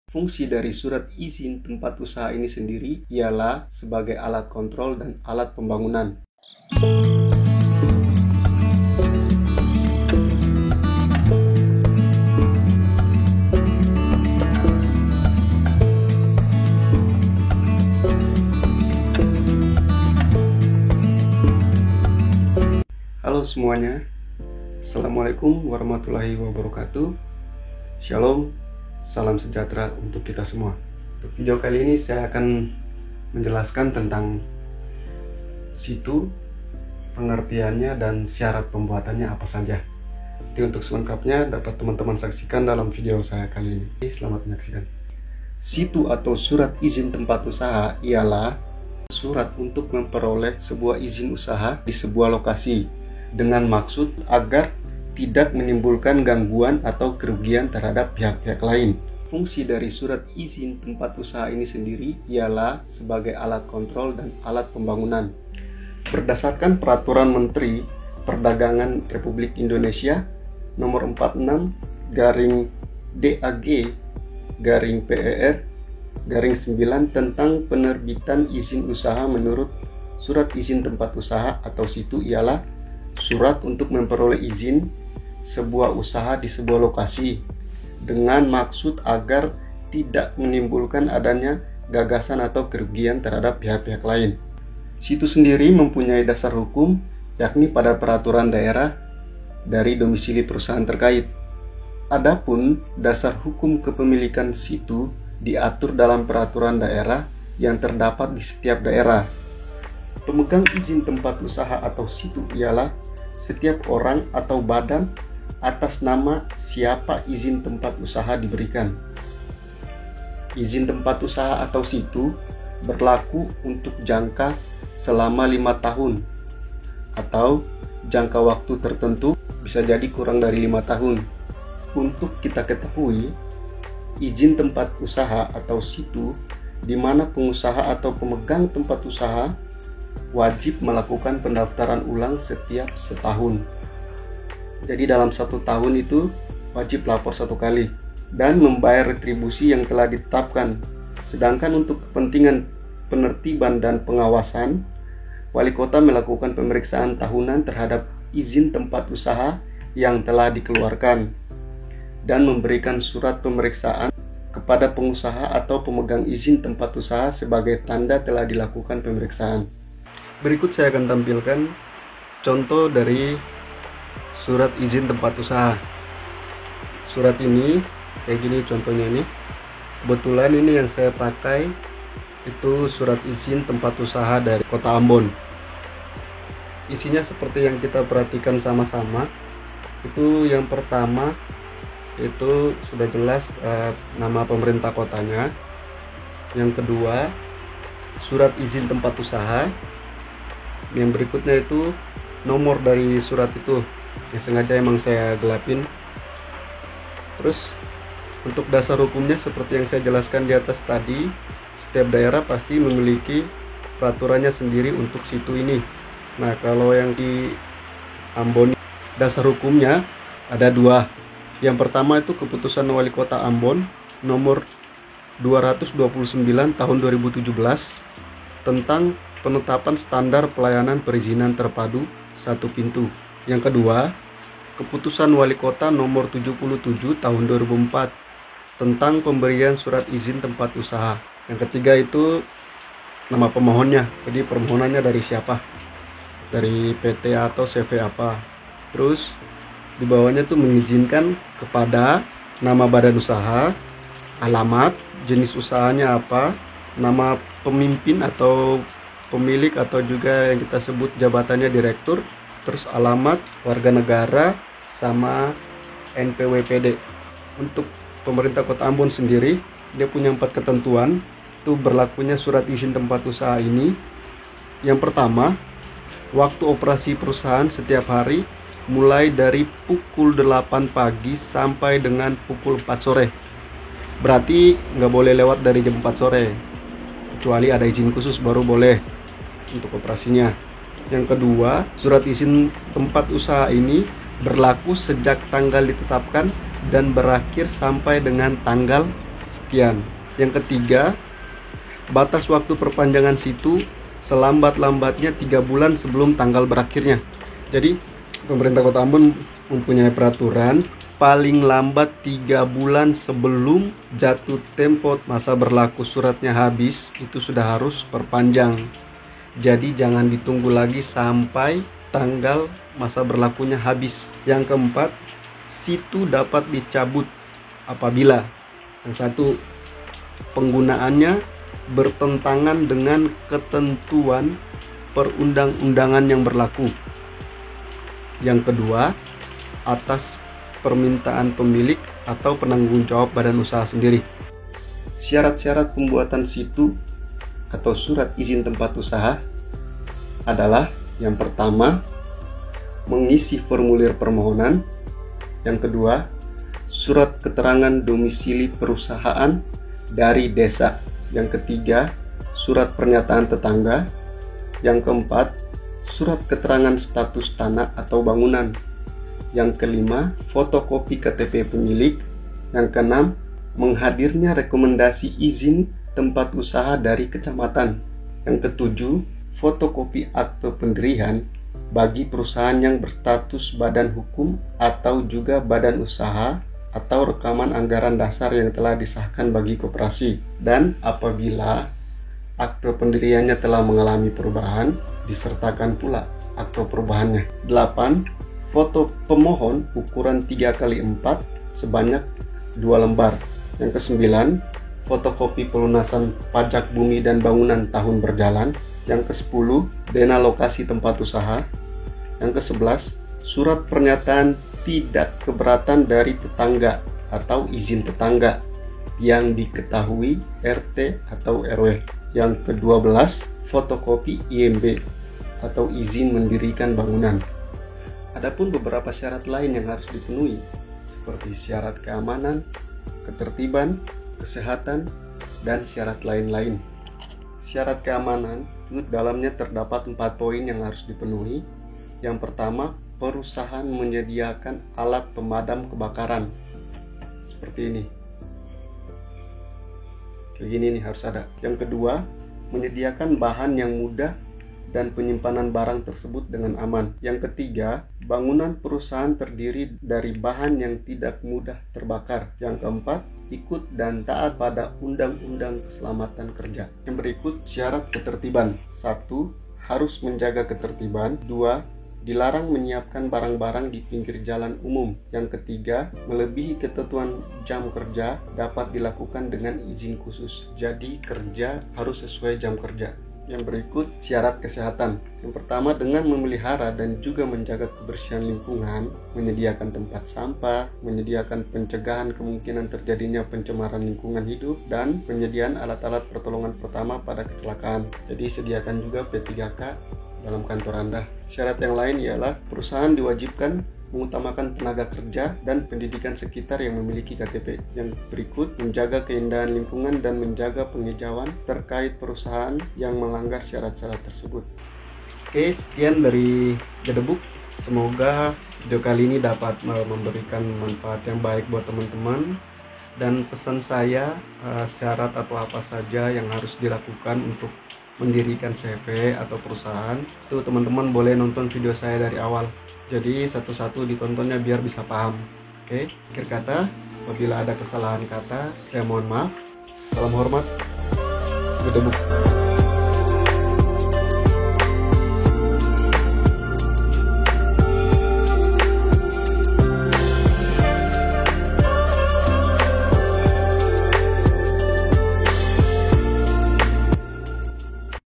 Fungsi dari surat izin tempat usaha ini sendiri ialah sebagai alat kontrol dan alat pembangunan. Halo semuanya, Assalamualaikum warahmatullahi wabarakatuh. Shalom, salam sejahtera untuk kita semua. Untuk video kali ini saya akan menjelaskan tentang situ, pengertiannya, dan syarat pembuatannya apa saja. Jadi untuk selengkapnya dapat teman-teman saksikan dalam video saya kali ini. Selamat menyaksikan. Situ atau surat izin tempat usaha ialah surat untuk memperoleh sebuah izin usaha di sebuah lokasi dengan maksud agar tidak menimbulkan gangguan atau kerugian terhadap pihak-pihak lain. Fungsi dari surat izin tempat usaha ini sendiri ialah sebagai alat kontrol dan alat pembangunan. Berdasarkan Peraturan Menteri Perdagangan Republik Indonesia Nomor 46/DAG/PER/9 tentang penerbitan izin usaha menurut surat izin tempat usaha atau situ ialah surat untuk memperoleh izin sebuah usaha di sebuah lokasi dengan maksud agar tidak menimbulkan adanya gagasan atau kerugian terhadap pihak-pihak lain. Situ sendiri mempunyai dasar hukum, yakni pada peraturan daerah dari domisili perusahaan terkait. Adapun dasar hukum kepemilikan situ diatur dalam peraturan daerah yang terdapat di setiap daerah. Pemegang izin tempat usaha atau situ ialah setiap orang atau badan atas nama siapa izin tempat usaha diberikan. Izin tempat usaha atau situ berlaku untuk jangka selama 5 tahun atau jangka waktu tertentu bisa jadi kurang dari 5 tahun. Untuk kita ketahui, izin tempat usaha atau situ di mana pengusaha atau pemegang tempat usaha wajib melakukan pendaftaran ulang setiap setahun. Jadi dalam 1 tahun itu wajib lapor 1 kali dan membayar retribusi yang telah ditetapkan. Sedangkan untuk kepentingan penertiban dan pengawasan, wali kota melakukan pemeriksaan tahunan terhadap izin tempat usaha yang telah dikeluarkan dan memberikan surat pemeriksaan kepada pengusaha atau pemegang izin tempat usaha sebagai tanda telah dilakukan pemeriksaan. Berikut saya akan tampilkan contoh dari surat izin tempat usaha. Surat ini kayak gini contohnya ini. Kebetulan ini yang saya pakai itu surat izin tempat usaha dari Kota Ambon. Isinya seperti yang kita perhatikan sama-sama. Itu yang pertama itu sudah jelas nama pemerintah kotanya. Yang kedua surat izin tempat usaha. Yang berikutnya itu nomor dari surat itu yang sengaja emang saya gelapin. Terus untuk dasar hukumnya seperti yang saya jelaskan di atas tadi, setiap daerah pasti memiliki peraturannya sendiri untuk situ ini. Nah, kalau yang di Ambon dasar hukumnya ada 2. Yang pertama itu keputusan Wali Kota Ambon nomor 229 tahun 2017 tentang penetapan standar pelayanan perizinan terpadu 1 pintu. Yang kedua, keputusan Wali Kota nomor 77 tahun 2004 tentang pemberian surat izin tempat usaha. Yang ketiga itu nama pemohonnya. Jadi permohonannya dari siapa? Dari PT atau CV apa. Terus di bawahnya tuh mengizinkan kepada nama badan usaha, alamat, jenis usahanya apa, nama pemimpin atau pemilik atau juga yang kita sebut jabatannya direktur, terus alamat, warga negara, sama NPWPD. Untuk pemerintah Kota Ambon sendiri, dia punya 4 ketentuan. Itu berlakunya surat izin tempat usaha ini. Yang pertama, waktu operasi perusahaan setiap hari mulai dari pukul 8 pagi sampai dengan pukul 4 sore. Berarti nggak boleh lewat dari jam 4 sore. Kecuali ada izin khusus baru boleh untuk operasinya. Yang kedua, surat izin tempat usaha ini berlaku sejak tanggal ditetapkan dan berakhir sampai dengan tanggal sekian. Yang ketiga, batas waktu perpanjangan situ selambat-lambatnya 3 bulan sebelum tanggal berakhirnya. Jadi pemerintah Kota Ambon mempunyai peraturan paling lambat 3 bulan sebelum jatuh tempo masa berlaku suratnya habis, itu sudah harus perpanjang. Jadi jangan ditunggu lagi sampai tanggal masa berlakunya habis. Yang keempat, situ dapat dicabut apabila yang satu, penggunaannya bertentangan dengan ketentuan perundang-undangan yang berlaku. Yang kedua, atas permintaan pemilik atau penanggung jawab badan usaha sendiri. Syarat-syarat pembuatan situ atau surat izin tempat usaha adalah yang pertama, mengisi formulir permohonan. Yang kedua, surat keterangan domisili perusahaan dari desa. Yang ketiga, surat pernyataan tetangga. Yang keempat, surat keterangan status tanah atau bangunan. Yang kelima, fotokopi KTP pemilik. Yang keenam, menghadirnya rekomendasi izin tempat usaha dari kecamatan. Yang ketujuh, fotokopi akte pendirian bagi perusahaan yang berstatus badan hukum atau juga badan usaha, atau rekaman anggaran dasar yang telah disahkan bagi koperasi. Dan apabila akte pendiriannya telah mengalami perubahan, disertakan pula akte perubahannya. 8. Foto pemohon ukuran 3x4 sebanyak 2 lembar. Yang ke-9, fotokopi pelunasan pajak bumi dan bangunan tahun berjalan. Yang ke-10, dena lokasi tempat usaha. Yang ke-11, surat pernyataan tidak keberatan dari tetangga atau izin tetangga yang diketahui RT atau RW. Yang ke-12, fotokopi IMB atau izin mendirikan bangunan. Adapun beberapa syarat lain yang harus dipenuhi, seperti syarat keamanan, ketertiban, kesehatan, dan syarat lain-lain. Syarat keamanan itu dalamnya terdapat 4 poin yang harus dipenuhi. Yang pertama, perusahaan menyediakan alat pemadam kebakaran. Seperti ini. Kayak gini nih harus ada. Yang kedua, menyediakan bahan yang mudah dan penyimpanan barang tersebut dengan aman. Yang ketiga, bangunan perusahaan terdiri dari bahan yang tidak mudah terbakar. Yang keempat, ikut dan taat pada Undang-Undang Keselamatan Kerja. Yang berikut syarat ketertiban. 1. Harus menjaga ketertiban. 2. Dilarang menyiapkan barang-barang di pinggir jalan umum. Yang ketiga, melebihi ketentuan jam kerja dapat dilakukan dengan izin khusus. Jadi kerja harus sesuai jam kerja. Yang berikut syarat kesehatan. Yang pertama, dengan memelihara dan juga menjaga kebersihan lingkungan, menyediakan tempat sampah, menyediakan pencegahan kemungkinan terjadinya pencemaran lingkungan hidup, dan penyediaan alat-alat pertolongan pertama pada kecelakaan. Jadi sediakan juga P3K dalam kantor Anda. Syarat yang lain ialah perusahaan diwajibkan mengutamakan tenaga kerja dan pendidikan sekitar yang memiliki KTP. Yang berikut, menjaga keindahan lingkungan dan menjaga penghijauan terkait perusahaan yang melanggar syarat-syarat tersebut. Oke, sekian dari Gedebuk. Semoga video kali ini dapat memberikan manfaat yang baik buat teman-teman. Dan pesan saya, syarat atau apa saja yang harus dilakukan untuk mendirikan CV atau perusahaan, itu teman-teman boleh nonton video saya dari awal. Jadi satu-satu ditontonnya biar bisa paham. Oke, akhir kata, apabila ada kesalahan kata, saya mohon maaf. Salam hormat, Gedebuk.